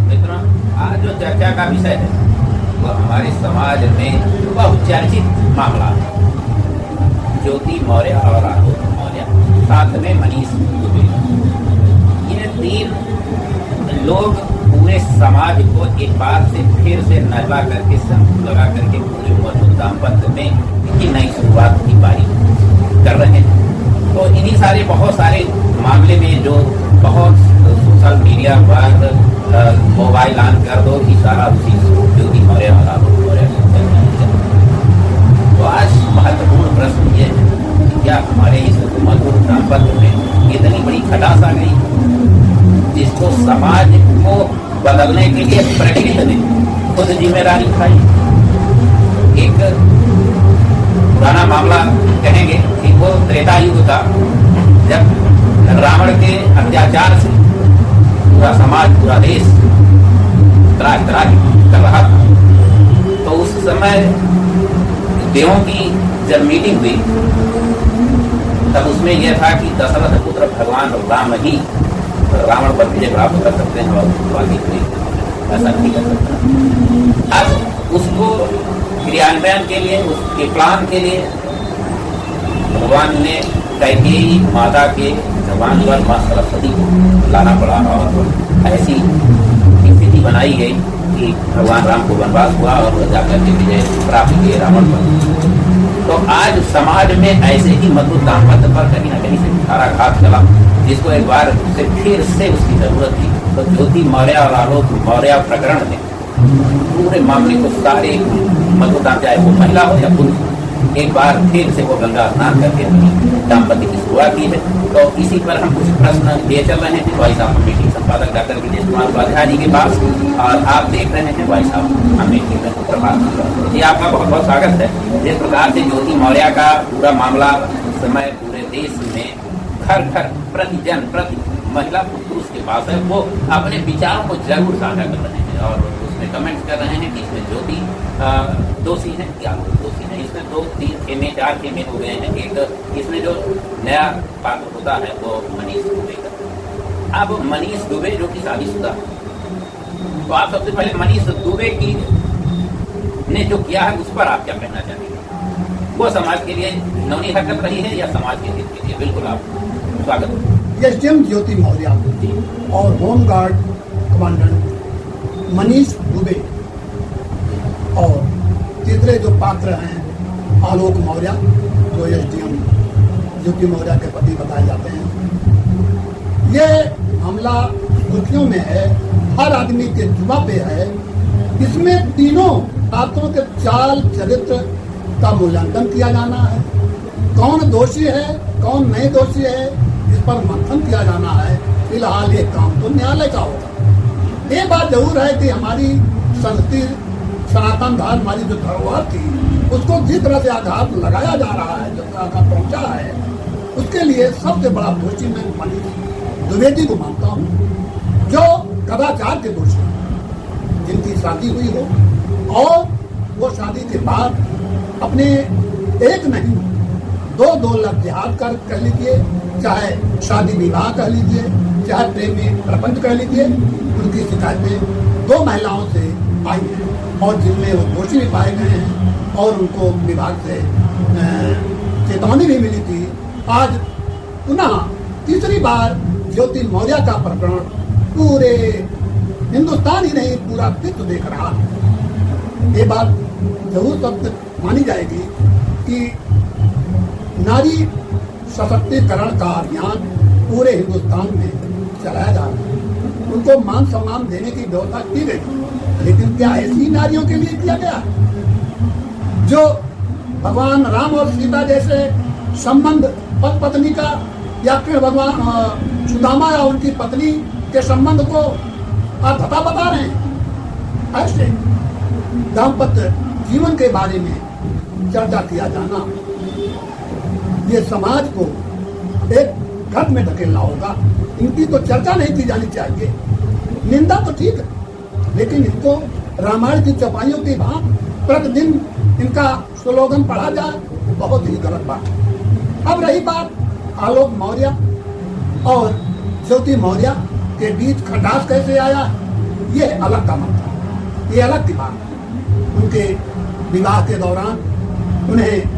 मित्रों, आज जो चर्चा का विषय है वह हमारे समाज में बहुचर्चित मामला है। ज्योति मौर्य और आलोक मौर्य, साथ में मनीष दुबे, ये तीन लोग पूरे समाज को एक बार से फिर से नहला करके संग लगा करके पूरे मधुर दाम्पत्य में इनकी नई शुरुआत की बारी कर रहे हैं। तो इन्हीं सारे बहुत सारे मामले में जो बहुत सोशल मीडिया पर मोबाइल ऑन कर दो कि सारा उसी ज्योति मौर्य और आलोक मौर्य से चल। तो आज महत्वपूर्ण प्रश्न ये है कि क्या हमारे इस मधुर दाम्पत्य में इतनी बड़ी खटास आ गई जिसको समाज को बदलने के लिए प्रकृति ने खुद जिम्मेदारी उठाई। एक पुराना मामला कहेंगे कि वो त्रेता युग था, जब रावण के अत्याचार से पूरा समाज, पूरा देश त्राहि कर रहा था। तो उस समय देवों की जब मीटिंग हुई तब उसमें यह था कि दशरथ पुत्र भगवान राम ही रावण पर विजय प्राप्त कर सकते हैं और बाकी कोई ऐसा नहीं कर सकता। अब उसको क्रियान्वयन के लिए, उसके प्लान के लिए भगवान ने कैकेयी माता के जवान पर माँ सरस्वती को लाना पड़ा और ऐसी स्थिति बनाई गई कि भगवान राम को वनवास हुआ और जाकर के विजय प्राप्त किए रावण पर। तो आज समाज में ऐसे ही मधुर दाम्पत्य पर कहीं न कहीं से कुठाराघात चला, जिसको एक बार से फिर से उसकी जरूरत थी। तो ज्योति मौर्य और आलोक मौर्य प्रकरण में पूरे मामले को सारे मधुर दाम्पत्य, चाहे वो महिला हो या पुरुष, एक बार फिर से वो गंगा स्नान करके दाम्पत्य की शुरुआत की है। तो इसी पर हम कुछ प्रश्न ले चल रहे हैं भाई साहब मीटिंग संपादक डॉक्टर विजय कुमार उपाध्याय जी के पास, और आप देख रहे हैं भाई साहब हम मीटिंग में प्रभात जी, आपका बहुत बहुत स्वागत है। जिस प्रकार से ज्योति मौर्य का पूरा मामला उस समय पूरे देश में घर घर प्रति महिला पुरुष के पास है, वो अपने विचारों को जरूर साझा कर रहे हैं और उसमें कमेंट्स कर रहे हैं कि इसमें ज्योति दोषी है या दोषी है। इसमें 2-3 खेमे 4 खेमे हो गए हैं। एक इसमें जो नया पात्र होता है वो मनीष दुबे का। अब मनीष दुबे जो कि शादीशुदा, तो आप सबसे पहले मनीष दुबे की ने जो किया है उस पर आप क्या कहना चाहेंगे? वो समाज के लिए नौनी हरकत रही है या समाज के हित के लिए? बिल्कुल, आप स्वागत। एसडीएम ज्योति मौर्य और होमगार्ड कमांडेंट मनीष दुबे और तीसरे जो पात्र हैं आलोक मौर्य, जो एसडीएम ज्योति मौर्य के पति बताए जाते हैं। ये हमला सुर्खियों में है, हर आदमी के जुबा पे है। इसमें तीनों पात्रों के चाल चरित्र का मूल्यांकन किया जाना है। कौन दोषी है, कौन नहीं दोषी है, इस पर मंथन किया जाना है। फिलहाल ये काम तो न्यायालय का होगा। ये बात जरूर है कि हमारी संस्कृति, सनातन धर्म, हमारी जो धरोहर थी, उसको जिस तरह से आघात लगाया जा रहा है, जिस तरह का पहुंचा है, उसके लिए सबसे बड़ा दोषी मैं मनीष दुबे जी को मानता हूँ, जो कदाचार के दोषी हैं, जिनकी शादी हुई हो और वो शादी के बाद अपने एक नहीं 2 लाख जिहाद कर लीजिए, चाहे शादी विवाह कह लीजिए, चाहे प्रेमी प्रपंच कह लीजिए, उनकी शिकायतें 2 महिलाओं से आई हैं और जिनमें वो दोषी भी पाए गए हैं और उनको विभाग से चेतावनी भी मिली थी। आज पुनः तीसरी बार ज्योति मौर्य का प्रकरण पूरे हिंदुस्तान ही नहीं पूरा विश्व देख रहा है। ये बात जरूर तब मानी जाएगी कि नारी सशक्तिकरण का अभियान पूरे हिंदुस्तान में चलाया जा रहा है। उनको मान सम्मान देने की व्यवस्था की गई, लेकिन क्या ऐसी नारियों के लिए किया गया जो भगवान राम और सीता जैसे संबंध पति पत्नी का, या फिर भगवान सुदामा या उनकी पत्नी के संबंध को आप बता रहे हैं? ऐसे दाम्पत्य जीवन के बारे में चर्चा किया जाना ये समाज को एक घट में धकेलना होगा। इनकी तो चर्चा नहीं की जानी चाहिए। निंदा तो ठीक है, लेकिन इनको रामायण की चौपाइयों की भांति प्रतिदिन इनका स्लोगन पढ़ा जाए, बहुत ही गलत बात है। अब रही बात आलोक मौर्य और ज्योति मौर्य के बीच खटास कैसे आया, ये अलग का मत था, ये अलग की बात है। उनके विवाह के दौरान उन्हें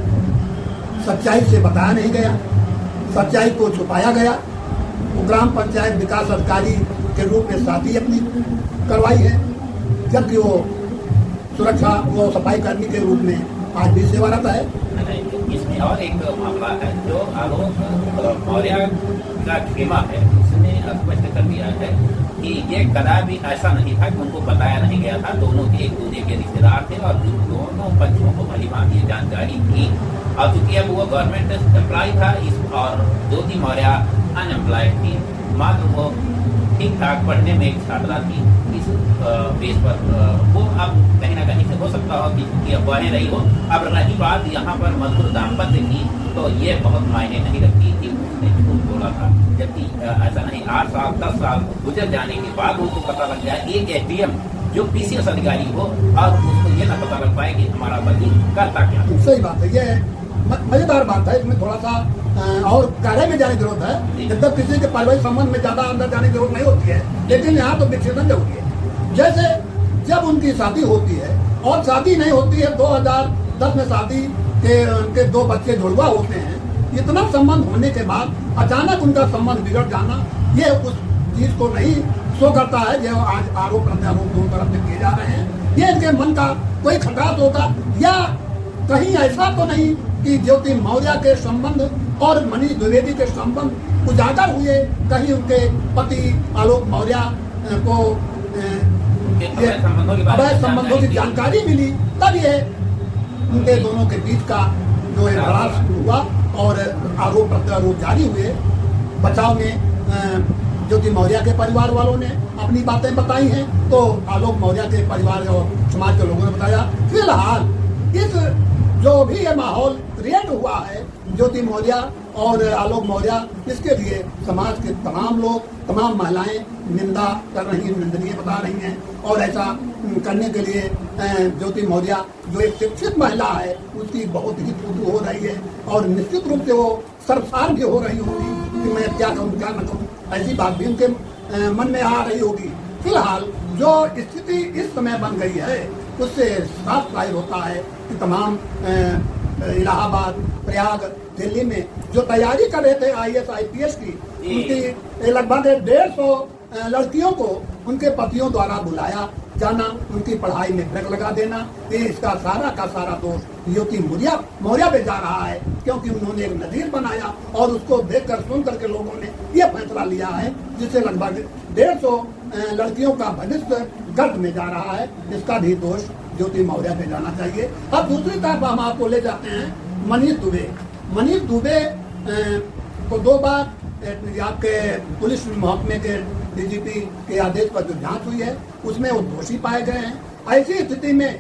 सच्चाई से बताया नहीं गया, सच्चाई को छुपाया गया। वो ग्राम पंचायत विकास अधिकारी के रूप में शादी अपनी करवाई है, जबकि वो सुरक्षा वो सफाई कर्मी के रूप में आज भी सेवारत है। इसमें और एक मामला है जो आलोक मौर्य का खेमा है, उसने स्पष्ट कर दिया है कि ये कदापि ऐसा नहीं था कि उनको बताया नहीं गया था। दोनों के एक दूसरे के रिश्तेदार थे और दोनों पक्षों को भली भांति ये जानकारी थी। और चूंकि अब वो गवर्नमेंट एम्प्लॉय था और ज्योति मौर्य अनएम्प्लॉयड थी, मात्र वो ठीक ठाक पढ़ने में एक छात्रा थी। इस बेस पर वो अब कहीं ना कहीं से हो सकता हो कि अफवाहें रही हो। अब रही बात यहाँ पर मधुर दाम्पत्य की, तो ये बहुत मायने नहीं रखती कि उसने झूठ बोला था, जबकि ऐसा नहीं। 8 साल 10 साल गुजर जाने के बाद उसको पता लग जाए, एक एसडीएम जो पीसीएस अधिकारी हो और उसको ये ना पता लग पाए कि हमारा पति करता क्या। सही बात है, ये मजेदार बात है। इसमें थोड़ा सा और गहराई में जाने की जरूरत है। जब तक किसी के पारिवारिक संबंध में ज्यादा अंदर जाने की जरूरत नहीं होती है, लेकिन यहाँ तो विच्छेदन जरूरी है। जैसे जब उनकी शादी होती है और शादी नहीं होती है, 2010 में शादी के उनके 2 बच्चे जुड़वा होते हैं। इतना संबंध होने के बाद अचानक उनका संबंध बिगड़ जाना, ये उस चीज को नहीं शो करता है जो आज आरोप प्रत्यारोप दोनों तरफ से किए जा रहे हैं। ये इनके मन का कोई खटरास होगा, या कहीं ऐसा तो नहीं कि ज्योति मौर्य के संबंध और मनीष द्विवेदी के संबंध उजागर हुए, कहीं उनके पति आलोक मौर्य को अवैध संबंधों की जानकारी मिली, तब ये उनके दोनों के बीच का जो है बड़ा हुआ और आरोप प्रत्यारोप जारी हुए। बचाव में ज्योति मौर्य के परिवार वालों ने अपनी बातें बताई हैं, तो आलोक मौर्य के परिवार और समाज के लोगों ने बताया। फिलहाल इस जो भी ये माहौल क्रिएट हुआ है ज्योति मौर्य और आलोक मौर्य, इसके लिए समाज के तमाम लोग, तमाम महिलाएं निंदा कर रही हैं, निंदनीय बता रही हैं। और ऐसा करने के लिए ज्योति मौर्य जो एक शिक्षित महिला है, उसकी बहुत ही तूतू हो रही है और निश्चित रूप से वो शर्मसार भी हो रही होगी कि मैं क्या कहूँ क्या न कहूँ, ऐसी बात भी उनके मन में आ रही होगी। फिलहाल जो स्थिति इस समय बन गई है, उससे साफ जाहिर होता है कि तमाम इलाहाबाद, प्रयाग, दिल्ली में जो तैयारी कर रहे थे IAS IPS की, उनकी लगभग 150 लड़कियों को उनके पतियों द्वारा बुलाया जाना, उनकी पढ़ाई में ब्रेक लगा देना, ये इसका सारा का सारा दोष ज्योति मौर्य पे जा रहा है, क्योंकि उन्होंने एक नजीर बनाया और उसको देखकर सुन करके लोगों ने ये फैसला लिया है, जिससे लगभग 150 लड़कियों का भविष्य गर्त में जा रहा है। इसका भी दोष ज्योति मौर्य पे जाना चाहिए। अब दूसरी तरफ हम आपको ले जाते हैं मनीष दुबे। मनीष दुबे को 2 बार आपके पुलिस महकमे के DGP के आदेश पर जो जांच हुई है, उसमें वो दोषी पाए गए हैं। ऐसी स्थिति में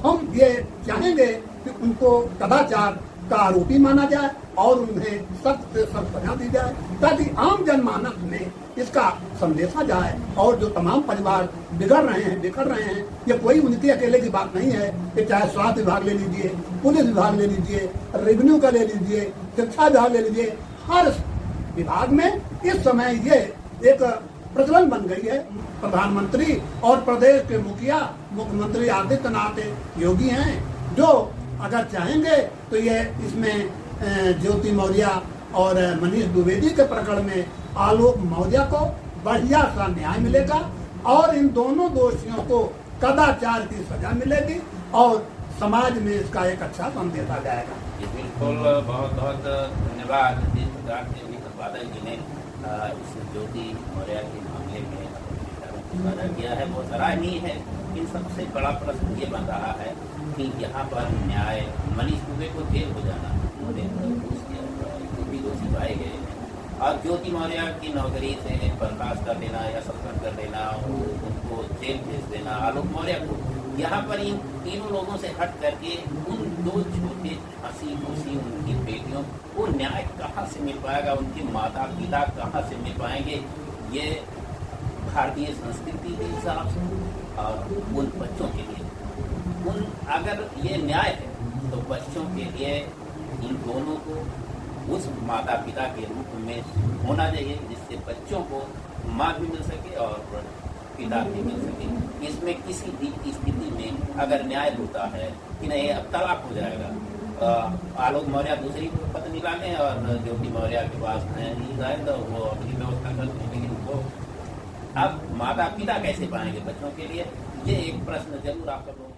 हम ये चाहेंगे कि उनको कदाचार का आरोपी माना जाए और उन्हें सख्त से सख्त सजा दी जाए, ताकि आम जनमानस में इसका संदेशा जाए। और जो तमाम परिवार बिगड़ रहे हैं, बिखर रहे हैं, ये कोई उनके अकेले की बात नहीं है कि चाहे स्वास्थ्य विभाग ले लीजिए, पुलिस विभाग ले लीजिए, रेवेन्यू का ले लीजिए, शिक्षा विभाग ले लीजिए, हर विभाग में इस समय ये एक प्रचलन बन गई है। प्रधानमंत्री और प्रदेश के मुखिया मुख्यमंत्री आदित्यनाथ योगी हैं, जो अगर चाहेंगे तो ये इसमें ज्योति मौर्य और मनीष द्विवेदी के प्रकरण में आलोक मौर्य को बढ़िया सा न्याय मिलेगा और इन दोनों दोषियों को कदाचार की सजा मिलेगी और समाज में इसका एक अच्छा संदेश आ जाएगा। बिल्कुल, बहुत बहुत धन्यवाद जिस प्रकार से बादल जी ने इस ज्योति मौर्य के मामले में वादा किया है, वो सराहनीय है। लेकिन सबसे बड़ा प्रश्न ये बन रहा है कि यहाँ पर न्याय, मनीष दुबे को जेल हो जाना, भी दोषी पाए गए हैं, और ज्योति मौर्य की नौकरी से बर्खास्त कर देना या सस्पेंड कर देना, उनको जेल भेज देना, आलोक मौर्य को, यहाँ पर इन तीनों लोगों से हट करके उन 2 छोटे हंसी खुशी उनकी बेटियों को न्याय कहाँ से मिल पाएगा, उनके माता पिता कहाँ से मिल पाएंगे, ये भारतीय संस्कृति के हिसाब से और उन बच्चों के लिए अगर ये न्याय है तो बच्चों के लिए इन दोनों को उस माता पिता के रूप में होना चाहिए, जिससे बच्चों को माँ भी मिल सके और पिता भी मिल सके। इसमें किसी भी स्थिति में अगर न्याय होता है कि नहीं अब तलाक हो जाएगा, आलोक मौर्य दूसरी पत्नी लाने और ज्योति मौर्य के पास नहीं जाए तो वो अपनी व्यवस्था करते हैं, लेकिन वो अब माता पिता कैसे पाएंगे बच्चों के लिए? ये एक प्रश्न जरूर आप लोग